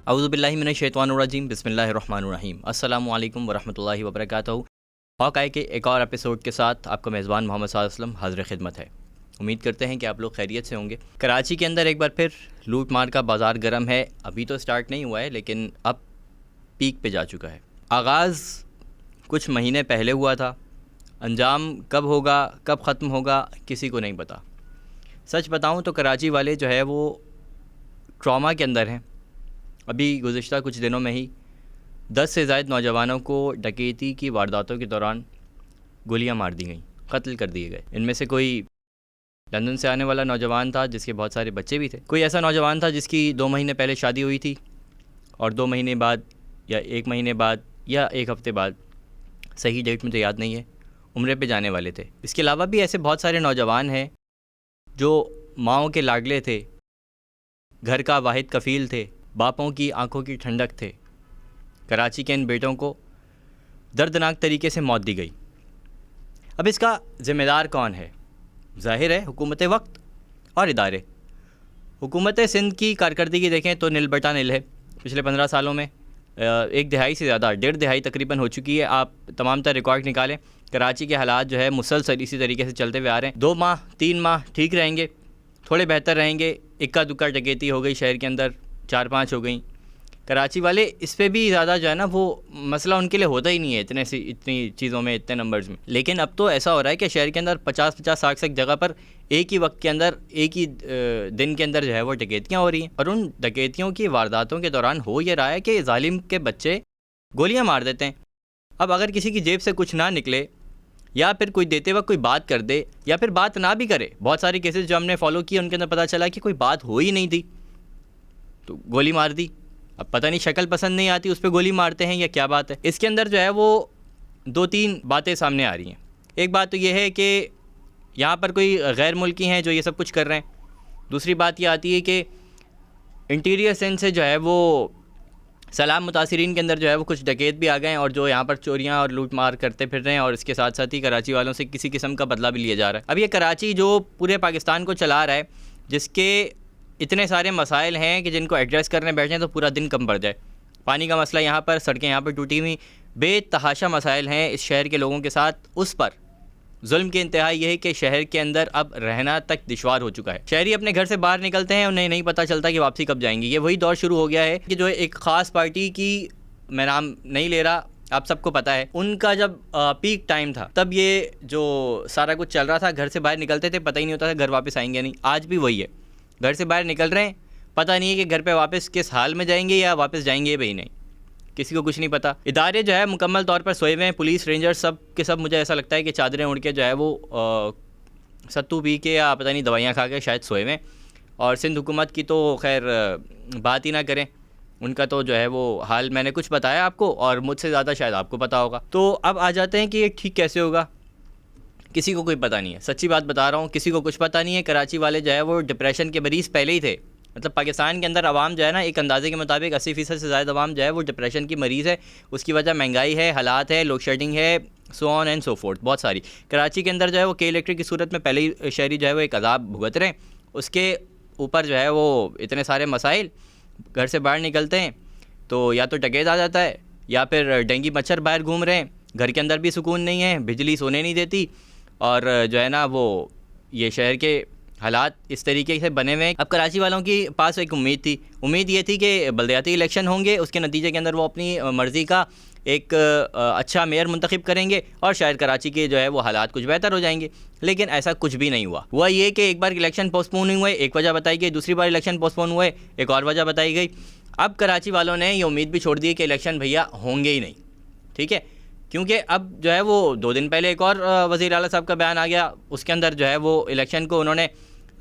औज़ुबिल्लाहि मिनश्शैतानिर्रजीम बिस्मिल्लाहिर्रहमानिर्रहीम अस्सलामु अलैकुम वरहमतुल्लाहि वबरकातुहू। हॉकाई के एक और एपिसोड के साथ आपका मेज़बान मोहम्मद सल्लल्लाहु अलैहि वसल्लम हाज़िर खिदमत है। उम्मीद करते हैं कि आप लोग खैरियत से होंगे। कराची के अंदर एक बार फिर लूट मार का बाज़ार गर्म है। अभी तो स्टार्ट नहीं हुआ है लेकिन अब पीक पे जा चुका है। आगाज़ कुछ महीने पहले हुआ था, अंजाम कब होगा कब ख़त्म होगा किसी को नहीं पता। सच बताऊं तो कराची वाले जो है वो ट्रॉमा के अंदर हैं। अभी गुज़िश्ता कुछ दिनों में ही 10 से ज़ायद नौजवानों को डकैती की वारदातों के दौरान गोलियां मार दी गईं, कत्ल कर दिए गए। इनमें से कोई लंदन से आने वाला नौजवान था जिसके बहुत सारे बच्चे भी थे। कोई ऐसा नौजवान था जिसकी 2 महीने पहले शादी हुई थी और 2 महीने बाद या 1 महीने बाद या 1 हफ़्ते बाद, सही डेट में तो याद नहीं है, उम्रे पे जाने वाले थे। इसके अलावा भी ऐसे बहुत सारे नौजवान हैं जो माँओं के लाडले थे, घर का वाहिद कफ़ील थे, बापों की आंखों की ठंडक थे। कराची के इन बेटों को दर्दनाक तरीके से मौत दी गई। अब इसका ज़िम्मेदार कौन है? ज़ाहिर है हुकूमत वक्त और इदारे। हुकूमत सिंध की कारकर्दगी देखें तो नील बटा नील है। पिछले 15 सालों में 1 दिहाई से ज़्यादा, 1.5 दिहाई तकरीबन हो चुकी है। आप तमाम तर रिकॉर्ड निकालें, कराची के हालात जो है मुसलसल इसी तरीके से चलते हुए आ रहे हैं। 2 माह 3 माह ठीक रहेंगे, थोड़े बेहतर रहेंगे, इक्का दुक्का डकैती हो गई शहर के अंदर, 4-5 हो गई। कराची वाले इस पे भी ज़्यादा जो है ना, वो मसला उनके लिए होता ही नहीं है इतनी चीज़ों में, इतने नंबर्स में। लेकिन अब तो ऐसा हो रहा है कि शहर के अंदर 50-50 60 जगह पर एक ही वक्त के अंदर, एक ही दिन के अंदर जो है वो डकैतियाँ हो रही हैं। और उन डकैतियों की वारदातों के दौरान हो ये रहा है कि जालिम के बच्चे गोलियाँ मार देते हैं। अब अगर किसी की जेब से कुछ ना निकले या फिर कोई देते वक्त कोई बात कर दे या फिर बात ना भी करे, बहुत सारे केसेस जो हमने फॉलो किए उनके अंदर पता चला कि कोई बात हो ही नहीं थी तो गोली मार दी। अब पता नहीं शक्ल पसंद नहीं आती उस पर गोली मारते हैं या क्या बात है। इसके अंदर जो है वो 2-3 बातें सामने आ रही हैं। एक बात तो ये है कि यहाँ पर कोई गैर मुल्की हैं जो ये सब कुछ कर रहे हैं। दूसरी बात ये आती है कि इंटीरियर सिंध से जो है वो सलाम मुतासिरीन के अंदर जो है वो कुछ डकैत भी आ गए हैं और जो यहाँ पर चोरियाँ और लूट मार करते फिर रहे हैं, और इसके साथ साथ ही कराची वालों से किसी किस्म का बदला भी लिया जा रहा है। अब ये कराची जो पूरे पाकिस्तान को चला रहा है, जिसके इतने सारे मसाइल हैं कि जिनको एड्रेस करने बैठे तो पूरा दिन कम पड़ जाए। पानी का मसला यहाँ पर, सड़कें यहाँ पर टूटी हुई, बेतहाशा मसाइल हैं इस शहर के लोगों के साथ। उस पर जुल्म की इंतहा ये है कि शहर के अंदर अब रहना तक दुश्वार हो चुका है। शहरी अपने घर से बाहर निकलते हैं, उन्हें नहीं पता चलता कि वापसी कब जाएंगे। ये वही दौर शुरू हो गया है कि जो एक ख़ास पार्टी की, मैं नाम नहीं ले रहा, आप सबको पता है, उनका जब पीक टाइम था तब ये जो सारा कुछ चल रहा था, घर से बाहर निकलते थे, पता ही नहीं होता था घर वापस आएंगे नहीं। आज भी वही है, घर से बाहर निकल रहे हैं, पता नहीं है कि घर पे वापस किस हाल में जाएंगे या वापस जाएंगे भी नहीं, किसी को कुछ नहीं पता। इदारे जो है मुकम्मल तौर पर सोए हुए हैं। पुलिस, रेंजर सब के सब मुझे ऐसा लगता है कि चादरें उड़ के जो है वो सत्तू पी के या पता नहीं दवाइयाँ खा के शायद सोए हुए हैं। और सिंध हुकूमत की तो खैर बात ही ना करें, उनका तो जो है वो हाल मैंने कुछ बताया आपको और मुझसे ज़्यादा शायद आपको पता होगा। तो अब आ जाते हैं कि ये ठीक कैसे होगा, किसी को कोई पता नहीं है। सच्ची बात बता रहा हूँ, किसी को कुछ पता नहीं है। कराची वाले जो है वो डिप्रेशन के मरीज़ पहले ही थे। मतलब पाकिस्तान के अंदर आवाम जो है ना, एक अंदाजे के मुताबिक 80% से ज़्यादा आवाम जो है वो डिप्रेशन की मरीज़ है। उसकी वजह महंगाई है, हालात है, लोड शेडिंग है, so on and so fourth, बहुत सारी। कराची के अंदर जो है वो के इलेक्ट्रिक की सूरत में पहले ही शहरी जो है वो एक अजाब भुगत रहे हैं। उसके ऊपर जो है वो इतने सारे मसाइल, घर से बाहर निकलते हैं तो या तो डकैत आ जाता है या फिर डेंगू मच्छर बाहर घूम रहे हैं, घर के अंदर भी सुकून नहीं है, बिजली सोने नहीं देती, और जो है ना वो ये शहर के हालात इस तरीके से बने हुए हैं। अब कराची वालों की पास एक उम्मीद ये थी कि बलदियाती इलेक्शन होंगे, उसके नतीजे के अंदर वो अपनी मर्ज़ी का एक अच्छा मेयर मुंतखब करेंगे और शायद कराची के जो है वो हालात कुछ बेहतर हो जाएंगे। लेकिन ऐसा कुछ भी नहीं हुआ ये कि एक बार इलेक्शन पोस्टपोन हुए, एक वजह बताई गई, दूसरी बार इलेक्शन पोस्टपोन हुए, एक और वजह बताई गई। अब कराची वालों ने ये उम्मीद भी छोड़ दी कि इलेक्शन भैया होंगे ही नहीं, ठीक है, क्योंकि अब जो है वो 2 दिन पहले एक और वज़ीर आला साहब का बयान आ गया। उसके अंदर जो है वो इलेक्शन को उन्होंने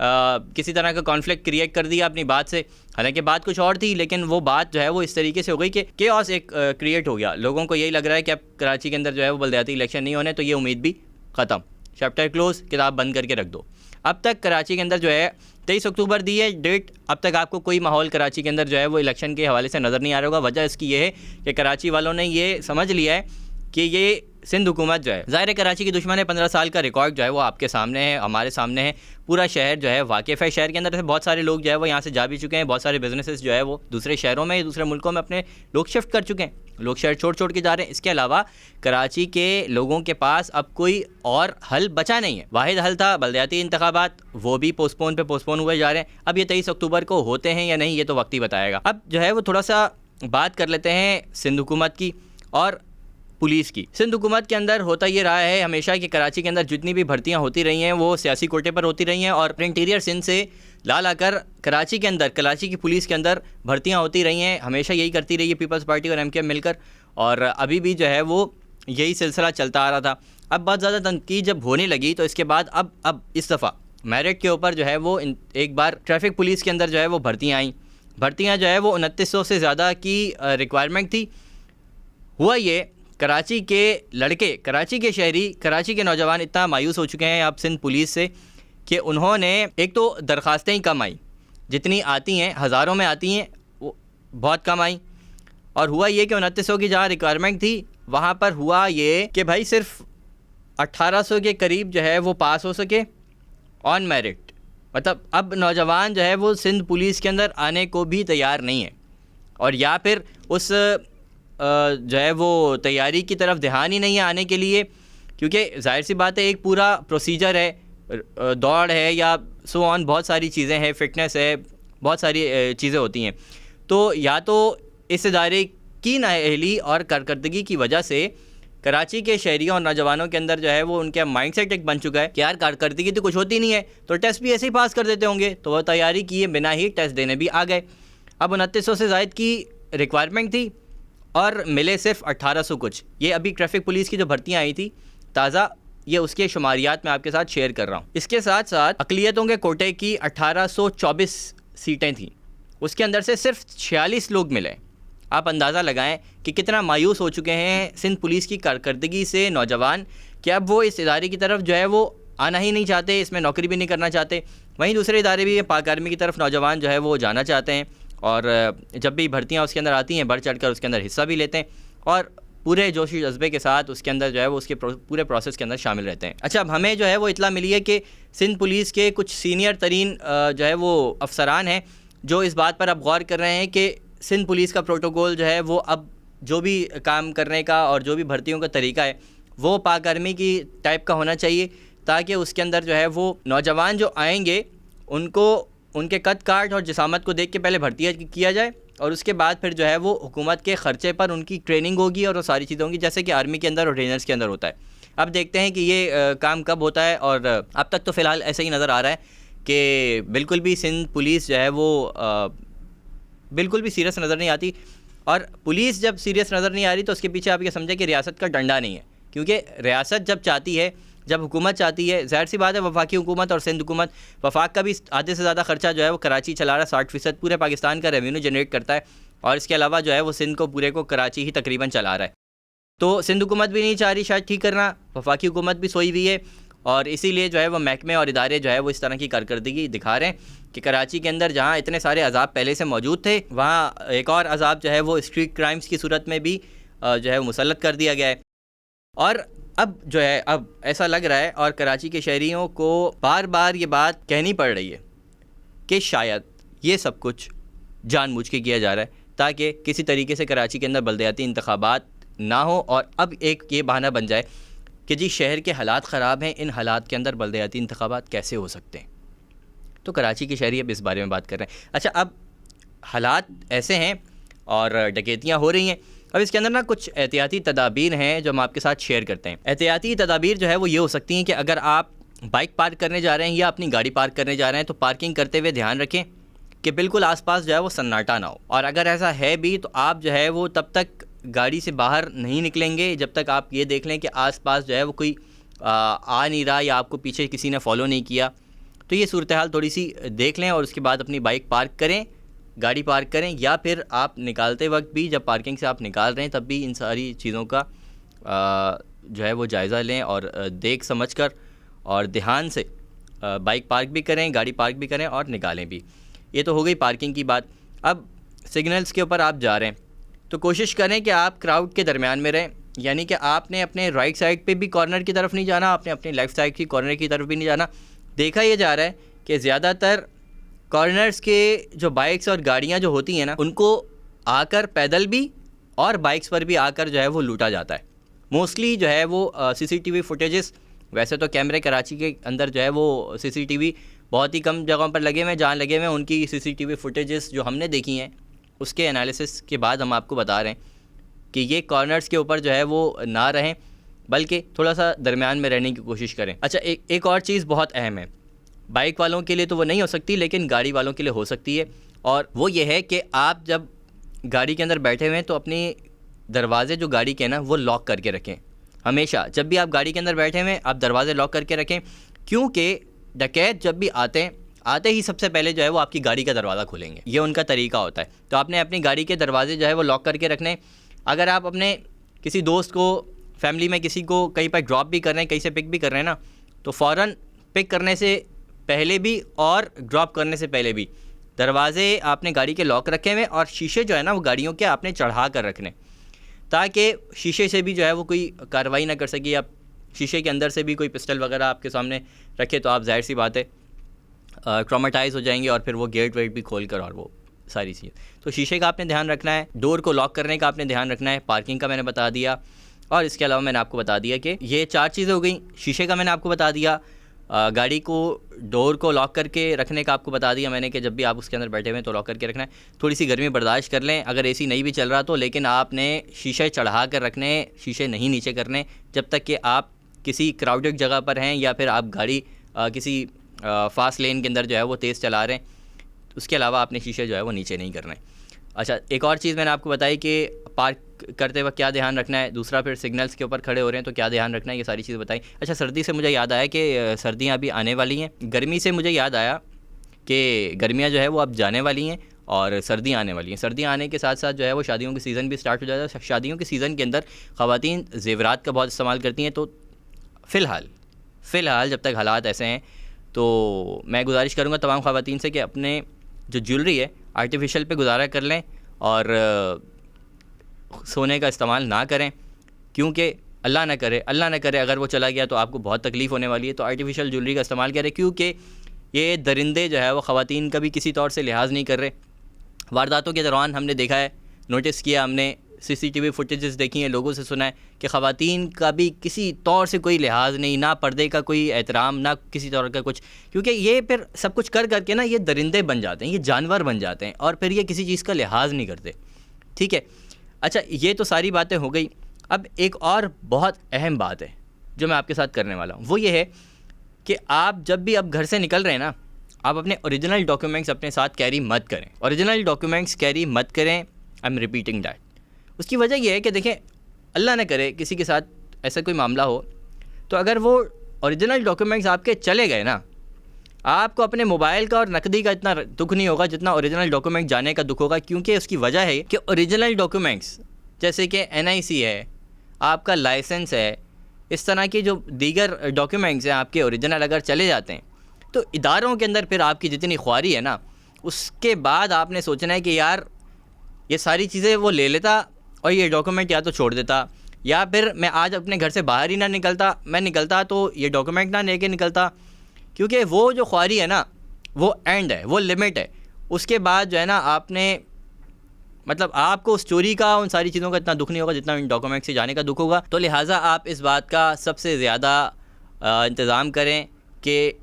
किसी तरह का कॉन्फ्लिक्ट क्रिएट कर दिया अपनी बात से। हालांकि बात कुछ और थी, लेकिन वो बात जो है वो इस तरीके से हो गई कि केओस एक क्रिएट हो गया। लोगों को यही लग रहा है कि अब कराची के अंदर जो है वो बलदियाती इलेक्शन नहीं होने, तो ये उम्मीद भी ख़त्म, चैप्टर क्लोज, किताब बंद करके रख दो। अब तक कराची के अंदर जो है 23 अक्टूबर दी है डेट, अब तक आपको कोई माहौल कराची के अंदर जो है वो इलेक्शन के हवाले से नज़र नहीं आ रहा होगा। वजह इसकी ये है कि कराची वालों ने ये समझ लिया है कि ये सिंध हुकूमत जो है, ज़ाहिर कराची की दुश्मन है, 15 साल का रिकॉर्ड जो है वो आपके सामने है, हमारे सामने है। पूरा शहर जो है वाकिफ़ है, शहर के अंदर से बहुत सारे लोग जो है वो यहाँ से जा भी चुके हैं, बहुत सारे बिजनेसेस जो है वो दूसरे शहरों में, दूसरे मुल्कों में अपने लोग शिफ्ट कर चुके हैं, लोग शहर छोड़ के जा रहे हैं। इसके अलावा कराची के लोगों के पास अब कोई और हल बचा नहीं है। वाहिद हल था बल्दियाती इंतखाबात, वो भी पोस्टपोन हुए जा रहे हैं। अब ये 23 अक्टूबर को होते हैं या नहीं, ये तो वक्त ही बताएगा। अब जो है वो थोड़ा सा बात कर लेते हैं सिंध हुकूमत की और पुलिस की। सिंध हुकूमत के अंदर होता ये रहा है हमेशा कि कराची के अंदर जितनी भी भर्तियां होती रही हैं वो सियासी कोटे पर होती रही हैं, और इंटीरियर सिंध से ला कर कराची के अंदर, कराची की पुलिस के अंदर भर्तियां होती रही हैं। हमेशा यही करती रही है पीपल्स पार्टी और MKM मिलकर, और अभी भी जो है वो यही सिलसिला चलता आ रहा था। अब बहुत ज़्यादा तनकीद जब होने लगी तो इसके बाद अब इस दफ़ा मेरिट के ऊपर जो है वो एक बार ट्रैफिक पुलिस के अंदर जो है वो भर्तियाँ आई। भर्तियाँ जो है वो 2900 से ज़्यादा की रिक्वायरमेंट थी। हुआ ये, कराची के लड़के, कराची के शहरी, कराची के नौजवान इतना मायूस हो चुके हैं अब सिंध पुलिस से कि उन्होंने, एक तो दरख्वास्तें ही कम आई, जितनी आती हैं हज़ारों में आती हैं वो बहुत कम आई। और हुआ ये कि 2900 की जहाँ रिक्वायरमेंट थी वहाँ पर हुआ ये कि भाई सिर्फ 1800 के करीब जो है वो पास हो सके ऑन मेरिट। मतलब अब नौजवान जो है वो सिंध पुलिस के अंदर आने को भी तैयार नहीं है, और या फिर उस जो है वो तैयारी की तरफ ध्यान ही नहीं है आने के लिए, क्योंकि जाहिर सी बात है एक पूरा प्रोसीजर है, दौड़ है या सो ऑन, बहुत सारी चीज़ें हैं, फ़िटनेस है, बहुत सारी चीज़ें होती हैं। तो या तो इस इदारे की नाअहली और कारकर्दगी की वजह से कराची के शहरियों और नौजवानों के अंदर जो है वो उनका माइंडसेट एक बन चुका है कि यार कारकर्दगी तो कुछ होती नहीं है, तो टेस्ट भी ऐसे ही पास कर देते होंगे, तो वह तैयारी किए बिना ही टेस्ट देने भी आ गए। अब 2900 से ज़ायद की रिक्वायरमेंट थी और मिले सिर्फ 1800 कुछ। ये अभी ट्रैफिक पुलिस की जो भर्तियाँ आई थी ताज़ा, ये उसके शुमारियात मैं आपके साथ शेयर कर रहा हूँ। इसके साथ साथ अक़लियतों के कोटे की 1824 सीटें थीं, उसके अंदर से सिर्फ 46 लोग मिले। आप अंदाज़ा लगाएं कि कितना मायूस हो चुके हैं सिंध पुलिस की कारकर्दगी से नौजवान कि अब वो इस इदारे की तरफ जो है वो आना ही नहीं चाहते, इसमें नौकरी भी नहीं करना चाहते। वहीं दूसरे इदारे भी पाक आर्मी की तरफ नौजवान जो है वो जाना चाहते हैं, और जब भी भर्तियाँ उसके अंदर आती हैं बढ़ चढ़ कर उसके अंदर हिस्सा भी लेते हैं और पूरे जोशी जज्बे के साथ उसके अंदर जो है वो उसके पूरे प्रोसेस के अंदर शामिल रहते हैं। अच्छा, अब हमें जो है वो इत्तला मिली है कि सिंध पुलिस के कुछ सीनियर तरीन जो है वो अफसरान हैं जो इस बात पर अब गौर कर रहे हैं कि सिंध पुलिस का प्रोटोकॉल जो है वो अब जो भी काम करने का और जो भी भर्तियों का तरीका है वो पाक आर्मी की टाइप का होना चाहिए, ताकि उसके अंदर जो है वो नौजवान जो आएंगे उनको उनके कद काट और जिसामत को देख के पहले भर्ती किया जाए, और उसके बाद फिर जो है वो हुकूमत के ख़र्चे पर उनकी ट्रेनिंग होगी और वो सारी चीज़ें होंगी जैसे कि आर्मी के अंदर और रेंजर्स के अंदर होता है। अब देखते हैं कि ये काम कब होता है, और अब तक तो फ़िलहाल ऐसा ही नज़र आ रहा है कि बिल्कुल भी सिंध पुलिस जो है वो बिल्कुल भी सीरियस नज़र नहीं आती। और पुलिस जब सीरियस नज़र नहीं आ रही तो उसके पीछे आप ये समझें कि रियासत का डंडा नहीं है, क्योंकि रियासत जब चाहती है, जब हुकूमत चाहती है, ज़ाहिर सी बात है वफाकी हुकूमत और सिंध हुकूमत, वफाक का भी आधे से ज़्यादा खर्चा जो है वो कराची चला रहा है, 60% पूरे पाकिस्तान का रेवेन्यू जनरेट करता है, और इसके अलावा जो है वो सिंध को पूरे को कराची ही तकरीबन चला रहा है। तो सिंध हुकूमत भी नहीं चाह रही शायद ठीक करना, वफाकी हुकूमत भी सोई हुई है, और इसीलिए जो है वो महकमे और इदारे जो है वो इस तरह की कारकर्दगी दिखा रहे हैं कि कराची के अंदर जहाँ इतने सारे अजाब पहले से मौजूद थे वहाँ एक और अजाब जो है वो स्ट्रीट क्राइम्स की सूरत में भी जो है वो मुसल्लत कर दिया गया है। और अब जो है अब ऐसा लग रहा है और कराची के शहरियों को बार बार ये बात कहनी पड़ रही है कि शायद ये सब कुछ जानबूझ के किया जा रहा है ताकि किसी तरीके से कराची के अंदर बल्दियाती इंतखाबात ना हो, और अब एक ये बहाना बन जाए कि जी शहर के हालात ख़राब हैं, इन हालात के अंदर बल्दियाती इंतखाबात कैसे हो सकते हैं। तो कराची के शहरी अब इस बारे में बात कर रहे हैं। अच्छा, अब हालात ऐसे हैं और डकैतियाँ हो रही हैं। अब इसके अंदर ना कुछ एहतियाती तदाबीर हैं जो हम आपके साथ शेयर करते हैं। एहतियाती तदाबीर जो है वो ये हो सकती हैं कि अगर आप बाइक पार्क करने जा रहे हैं या अपनी गाड़ी पार्क करने जा रहे हैं तो पार्किंग करते हुए ध्यान रखें कि बिल्कुल आसपास जो है वो सन्नाटा ना हो, और अगर ऐसा है भी तो आप जो है वो तब तक गाड़ी से बाहर नहीं निकलेंगे जब तक आप ये देख लें कि आसपास जो है वो कोई आ नहीं रहा या आपको पीछे किसी ने फॉलो नहीं किया। तो ये सूरत हाल थोड़ी सी देख लें और उसके बाद अपनी बाइक पार्क करें, गाड़ी पार्क करें, या फिर आप निकालते वक्त भी जब पार्किंग से आप निकाल रहे हैं तब भी इन सारी चीज़ों का जो है वो जायज़ा लें और देख समझ कर और ध्यान से बाइक पार्क भी करें, गाड़ी पार्क भी करें और निकालें भी। ये तो हो गई पार्किंग की बात। अब सिग्नल्स के ऊपर आप जा रहे हैं तो कोशिश करें कि आप क्राउड के दरमियान में रहें, यानी कि आपने अपने राइट साइड पे भी कॉर्नर की तरफ नहीं जाना, आपने अपने लेफ़्ट साइड की कॉर्नर की तरफ भी नहीं जाना। देखा ये जा रहा है कि ज़्यादातर कॉर्नर्स के जो बाइक्स और गाड़ियाँ जो होती हैं ना, उनको आकर पैदल भी और बाइक्स पर भी आकर जो है वो लूटा जाता है। मोस्टली जो है वो सीसीटीवी फुटेजेस, वैसे तो कैमरे कराची के अंदर जो है वो सीसीटीवी बहुत ही कम जगहों पर लगे हुए हैं, जहाँ लगे हुए हैं उनकी सीसीटीवी फुटेजेस जो हमने देखी हैं उसके एनालिसिस के बाद हम आपको बता रहे हैं कि ये कॉर्नर्स के ऊपर जो है वो ना रहें, बल्कि थोड़ा सा दरमियान में रहने की कोशिश करें। अच्छा, एक और चीज़ बहुत अहम है, बाइक वालों के लिए तो वो नहीं हो सकती लेकिन गाड़ी वालों के लिए हो सकती है, और वो ये है कि आप जब गाड़ी के अंदर बैठे हुए हैं तो अपने दरवाजे जो गाड़ी के हैं ना वो लॉक करके रखें। हमेशा जब भी आप गाड़ी के अंदर बैठे हुए हैं आप दरवाजे लॉक करके रखें, क्योंकि डकैत जब भी आते ही सबसे पहले जो है वो आपकी गाड़ी का दरवाज़ा खोलेंगे, ये उनका तरीका होता है। तो आपने अपनी गाड़ी के दरवाजे जो है वो लॉक करके रखने। अगर आप अपने किसी दोस्त को, फैमिली में किसी को कहीं पर ड्रॉप भी कर रहे हैं, कहीं से पिक भी कर रहे हैं ना, तो फ़ौरन पिक करने से पहले भी और ड्रॉप करने से पहले भी दरवाजे आपने गाड़ी के लॉक रखे हुए और शीशे जो है ना वो गाड़ियों के आपने चढ़ा कर रखने, ताकि शीशे से भी जो है वो कोई कार्रवाई ना कर सके। आप शीशे के अंदर से भी कोई पिस्टल वगैरह आपके सामने रखे तो आप जाहिर सी बात है ट्रॉमेटाइज़ हो जाएंगे, और फिर वो गेट वेट भी खोल कर और वो सारी चीज़। तो शीशे का आपने ध्यान रखना है, डोर को लॉक करने का आपने ध्यान रखना है, पार्किंग का मैंने बता दिया, और इसके अलावा मैंने आपको बता दिया कि ये 4 चीज़ें हो गई। शीशे का मैंने आपको बता दिया, गाड़ी को डोर को लॉक करके रखने का आपको बता दिया मैंने कि जब भी आप उसके अंदर बैठे हुए हैं तो लॉक करके रखना है। थोड़ी सी गर्मी बर्दाश्त कर लें अगर एसी नहीं भी चल रहा तो, लेकिन आपने शीशे चढ़ा कर रखने, शीशे नहीं नीचे करने जब तक कि आप किसी क्राउडेड जगह पर हैं या फिर आप गाड़ी किसी फास्ट लेन के अंदर जो है वो तेज़ चला रहे हैं। उसके अलावा आपने शीशे जो है वो नीचे नहीं करना है। अच्छा, एक और चीज़ मैंने आपको बताई कि पार्क करते वक्त क्या ध्यान रखना है, दूसरा फिर सिग्नल्स के ऊपर खड़े हो रहे हैं तो क्या ध्यान रखना है, ये सारी चीज़ें बताई। अच्छा, सर्दी से मुझे याद आया कि सर्दियाँ अभी आने वाली हैं। गर्मी से मुझे याद आया कि गर्मियाँ जो है वो अब जाने वाली हैं और सर्दियाँ आने वाली हैं। सर्दियाँ आने के साथ साथ जो है वो शादियों की सीज़न भी स्टार्ट हो जाता है। शादियों के सीज़न के अंदर ख़वातीन ज़ेवरात का बहुत इस्तेमाल करती हैं। तो फ़िलहाल जब तक हालात ऐसे हैं तो मैं गुजारिश करूँगा तमाम ख़वातीन से कि अपने जो ज्वेलरी है आर्टिफिशियल पे गुजारा कर लें और सोने का इस्तेमाल ना करें, क्योंकि अल्लाह ना करे अगर वो चला गया तो आपको बहुत तकलीफ़ होने वाली है। तो आर्टिफिशियल ज्वेलरी का इस्तेमाल करें, क्योंकि ये दरिंदे जो है वो ख़वातीन का भी किसी तौर से लिहाज नहीं कर रहे। वारदातों के दौरान हमने देखा है, नोटिस किया, हमने सीसीटीवी फुटेजेस देखी हैं, लोगों से सुना है कि ख़वातीन का भी किसी तौर से कोई लिहाज नहीं, ना पर्दे का कोई एहतराम, ना किसी तौर का कुछ, क्योंकि ये फिर सब कुछ कर करके ना ये दरिंदे बन जाते हैं, ये जानवर बन जाते हैं और फिर ये किसी चीज़ का लिहाज नहीं करते। ठीक है, अच्छा, ये तो सारी बातें हो गई। अब एक और बहुत अहम बात है जो मैं आपके साथ करने वाला हूँ, वो ये है कि आप जब भी अब घर से निकल रहे हैं ना, आप अपने ओरिजिनल डॉक्यूमेंट्स अपने साथ कैरी मत करें। ओरिजिनल डॉक्यूमेंट्स कैरी मत करें। I am repeating that. उसकी वजह यह है कि देखें, अल्लाह न करे किसी के साथ ऐसा कोई मामला हो, तो अगर वो ओरिजिनल डॉक्यूमेंट्स आपके चले गए ना, आपको अपने मोबाइल का और नकदी का इतना दुख नहीं होगा जितना ओरिजिनल डॉक्यूमेंट जाने का दुख होगा। क्योंकि उसकी वजह है कि ओरिजिनल डॉक्यूमेंट्स जैसे कि NIC है, आपका लाइसेंस है, इस तरह के जो दीगर डॉक्यूमेंट्स हैं आपके ओरिजिनल अगर चले जाते हैं तो इदारों के अंदर फिर आपकी जितनी ख्वारी है ना, उसके बाद आपने सोचना है कि यार ये सारी चीज़ें वो ले लेता और ये डॉक्यूमेंट या तो छोड़ देता, या फिर मैं आज अपने घर से बाहर ही ना निकलता, मैं निकलता तो ये डॉक्यूमेंट ना लेके निकलता। क्योंकि वो जो ख्वारी है ना वो एंड है, वो लिमिट है। उसके बाद जो है ना आपने मतलब आपको उस चोरी का, उन सारी चीज़ों का इतना दुख नहीं होगा जितना इन डॉक्यूमेंट से जाने का दुख होगा। तो लिहाजा आप इस बात का सबसे ज़्यादा इंतज़ाम करें कि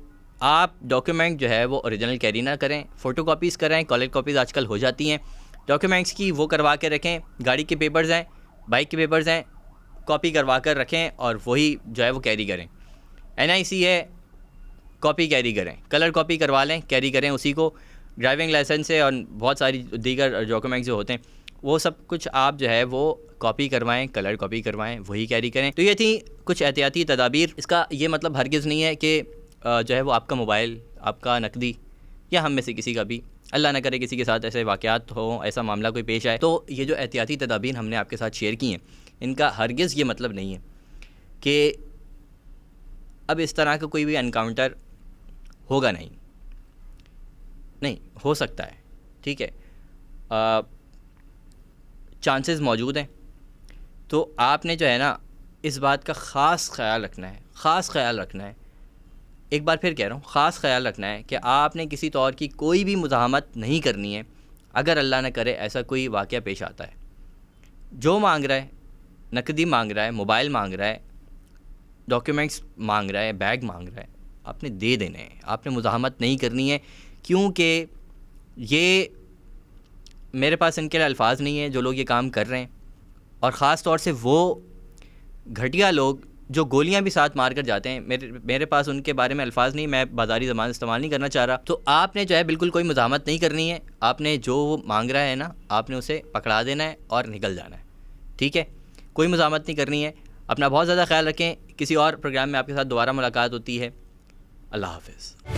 आप डॉक्यूमेंट जो है वो ओरिजिनल कैरी ना करें, फ़ोटो कॉपीज़ करें, कलर कॉपीज़ आजकल हो जाती हैं डॉक्यूमेंट्स की, वो करवा के रखें। गाड़ी के पेपर्स हैं, बाइक के पेपर्स हैं, कॉपी करवा कर रखें और वही जो है वो कैरी करें। NIC है, कॉपी कैरी करें, कलर कॉपी करवा लें, कैरी करें उसी को। ड्राइविंग लाइसेंस है और बहुत सारी दीगर डॉक्यूमेंट्स जो होते हैं वो सब कुछ आप जो है वो कॉपी करवाएं, कलर कॉपी करवाएं, वही कैरी करें। तो ये थी कुछ एहतियाती तदाबीर। इसका ये मतलब हरगिज़ नहीं है कि जो है वो आपका मोबाइल, आपका नकदी या हम में से किसी का भी, अल्लाह ना करे किसी के साथ ऐसे वाक़यात हो, ऐसा मामला कोई पेश आए, तो ये जो एहतियाती तदाबीर हमने आपके साथ शेयर की हैं, इनका हरगिज़ ये मतलब नहीं है कि अब इस तरह का कोई भी एनकाउंटर होगा नहीं, हो सकता है, ठीक है, चांसेस मौजूद हैं, तो आपने जो है ना इस बात का ख़ास ख्याल रखना है, ख़ास ख्याल रखना है। एक बार फिर कह रहा हूँ, ख़ास ख्याल रखना है कि आपने किसी तौर की कोई भी मुज़ाहमत नहीं करनी है। अगर अल्लाह न करे ऐसा कोई वाक़या पेश आता है, जो मांग रहा है, नकदी मांग रहा है, मोबाइल मांग रहा है, डॉक्यूमेंट्स मांग रहा है, बैग मांग रहा है, आपने दे देने हैं। आपने मुज़ाहमत नहीं करनी है, क्योंकि ये मेरे पास इनके लिए अल्फाज नहीं है जो लोग ये काम कर रहे हैं, और ख़ास तौर से वो घटिया लोग जो गोलियां भी साथ मार कर जाते हैं। मेरे पास उनके बारे में अल्फाज नहीं, मैं बाज़ारी ज़बान इस्तेमाल नहीं करना चाह रहा। तो आपने जो है बिल्कुल कोई मुज़ाहमत नहीं करनी है। आपने जो वो मांग रहा है ना, आपने उसे पकड़ा देना है और निकल जाना है, ठीक है। कोई मुज़ाहमत नहीं करनी है। अपना बहुत ज़्यादा ख्याल रखें। किसी और प्रोग्राम में आपके साथ दोबारा मुलाकात होती है। अल्लाह हाफ़िज़।